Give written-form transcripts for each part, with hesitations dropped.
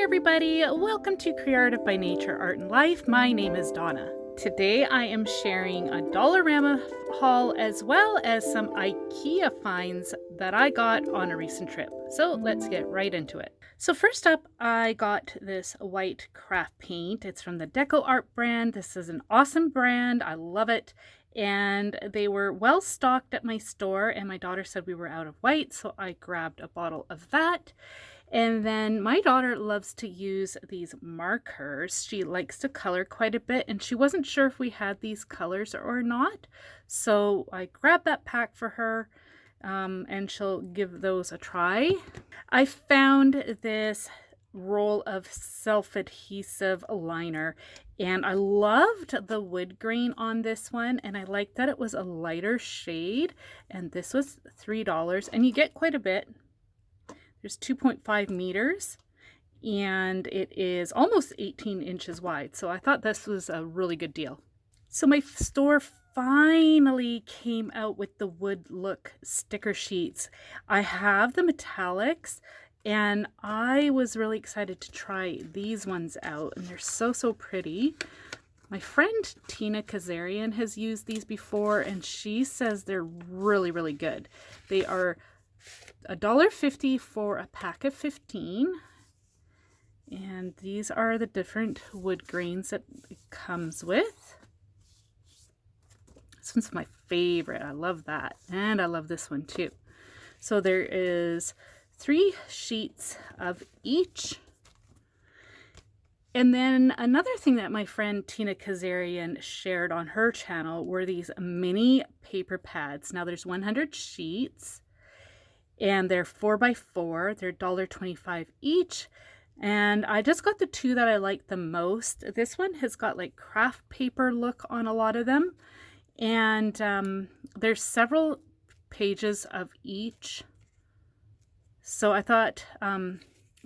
everybody, welcome to Creative by Nature Art and Life. My name is Donna. Today I am sharing a Dollarama haul as well as some Ikea finds that I got on a recent trip. So let's get right into it. So first up, I got this white craft paint. It's from the Deco Art brand. This is an awesome brand. I love it. And they were well stocked at my store, and my daughter said we were out of white, so I grabbed a bottle of that. And then my daughter loves to use these markers. She likes to color quite a bit, and she wasn't sure if we had these colors or not. So I grabbed that pack for her, and she'll give those a try. I found this roll of self-adhesive liner, and I loved the wood grain on this one, and I liked that it was a lighter shade, and this was $3, and you get quite a bit. There's 2.5 meters and it is almost 18 inches wide. So I thought this was a really good deal. So my store finally came out with the wood look sticker sheets. I have the metallics and I was really excited to try these ones out, and they're so pretty. My friend Tina Kazarian has used these before and she says they're really good. They are $1.50 for a pack of 15, and these are the different wood grains that it comes with. This one's my favorite. I love that, and I love this one too. So there is 3 sheets of each. And then another thing that my friend Tina Kazarian shared on her channel were these mini paper pads. Now there's 100 sheets. And they're 4x4. They're $1.25 each. And I just got the 2 that I like the most. This one has got like craft paper look on a lot of them. And there's several pages of each. So I thought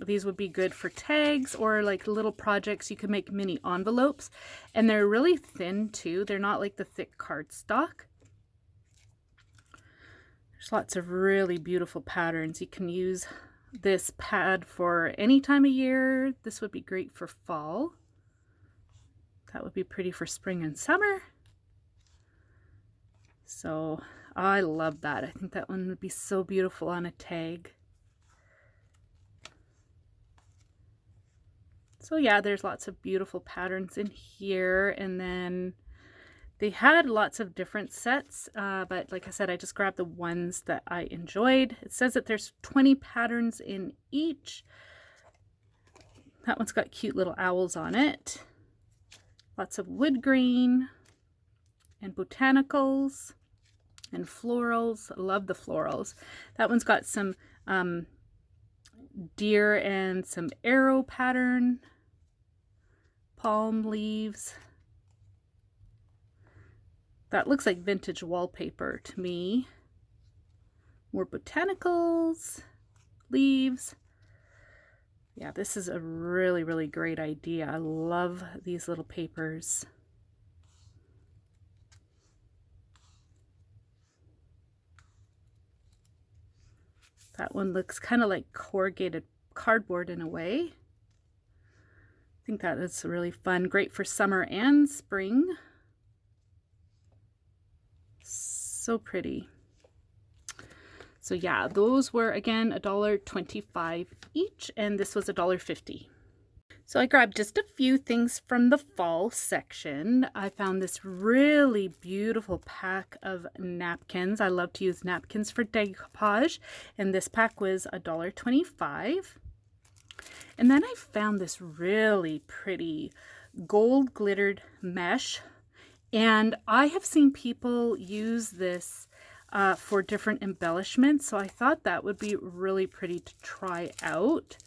these would be good for tags or like little projects. You could make mini envelopes. And they're really thin too. They're not like the thick cardstock. There's lots of really beautiful patterns. You can use this pad for any time of year. This would be great for fall. That would be pretty for spring and summer. So I love that. I think that one would be so beautiful on a tag. So yeah, there's lots of beautiful patterns in here. And then they had lots of different sets, but like I said, I just grabbed the ones that I enjoyed. It says that there's 20 patterns in each. That one's got cute little owls on it. Lots of wood grain and botanicals and florals. I love the florals. That one's got some deer and some arrow pattern, palm leaves. That looks like vintage wallpaper to me. More botanicals, leaves. Yeah, this is a really great idea. I love these little papers. That one looks kind of like corrugated cardboard in a way. I think that is really fun. Great for summer and spring. So pretty. So yeah, those were again $1.25 each, and this was $1.50. So I grabbed just a few things from the fall section. I found this really beautiful pack of napkins. I love to use napkins for decoupage, and this pack was $1.25. And then I found this really pretty gold glittered mesh. And I have seen people use this for different embellishments, so I thought that would be really pretty to try out.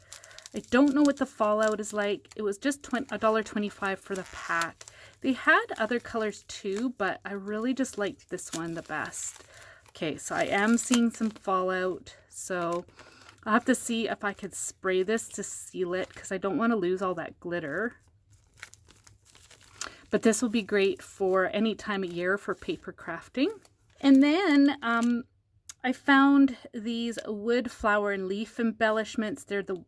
I don't know what the fallout is like. It was just $1.25 for the pack. They had other colors too, but I really just liked this one the best. Okay, so I am seeing some fallout, so I'll have to see if I could spray this to seal it because I don't want to lose all that glitter. But this will be great for any time of year for paper crafting. And then I found these wood, flower, and leaf embellishments. They're the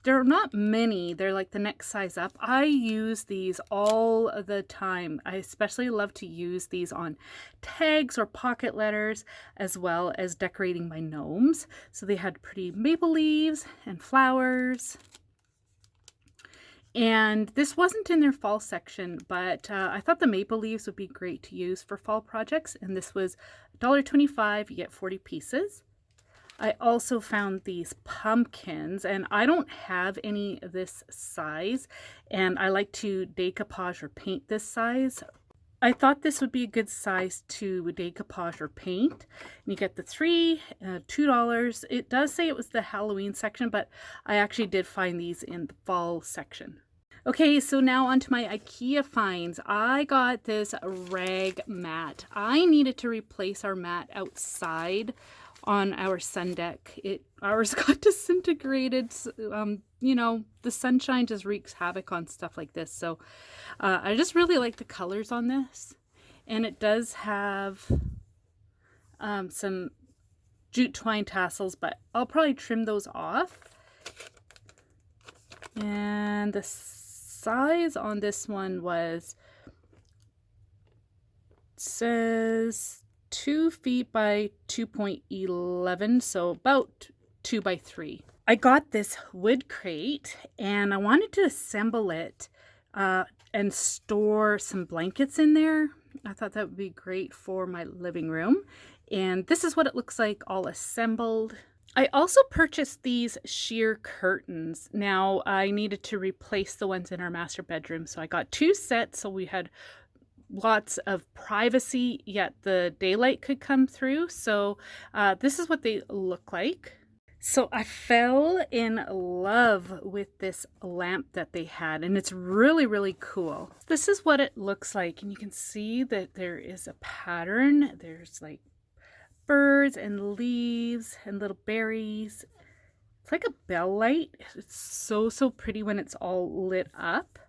They're not many. They're like the next size up. I use these all the time. I especially love to use these on tags or pocket letters, as well as decorating my gnomes. So they had pretty maple leaves and flowers. And this wasn't in their fall section, but I thought the maple leaves would be great to use for fall projects. And this was $1.25. You get 40 pieces. I also found these pumpkins, and I don't have any this size, and I like to decoupage or paint this size. I thought this would be a good size to decoupage or paint. And you get the three, $2. It does say it was the Halloween section, but I actually did find these in the fall section. Okay, so now onto my IKEA finds. I got this rag mat. I needed to replace our mat outside on our sun deck. Ours got disintegrated. You know, the sunshine just wreaks havoc on stuff like this. So I just really like the colors on this. And it does have some jute twine tassels, but I'll probably trim those off. And the size on this one says 2 feet by 2.11, so about 2 by 3. I got this wood crate and I wanted to assemble it and store some blankets in there. I thought that would be great for my living room. And this is what it looks like all assembled. I also purchased these sheer curtains. Now I needed to replace the ones in our master bedroom, so I got 2 sets so we had lots of privacy, yet the daylight could come through. So this is what they look like. So I fell in love with this lamp that they had, and it's really, really cool. This is what it looks like, and you can see that there is a pattern. There's like birds and leaves and little berries. It's like a bell light. It's so, so pretty when it's all lit up.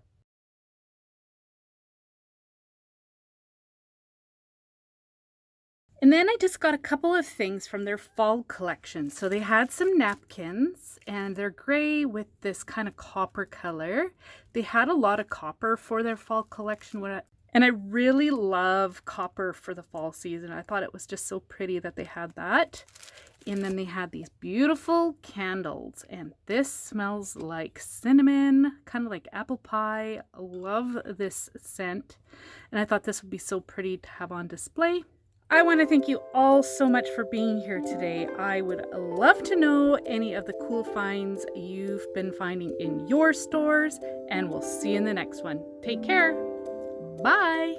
And then I just got a couple of things from their fall collection. So they had some napkins, and they're gray with this kind of copper color. They had a lot of copper for their fall collection. And I really love copper for the fall season. I thought it was just so pretty that they had that. And then they had these beautiful candles, and this smells like cinnamon, kind of like apple pie. I love this scent, and I thought this would be so pretty to have on display. I want to thank you all so much for being here today. I would love to know any of the cool finds you've been finding in your stores, and we'll see you in the next one. Take care. Bye.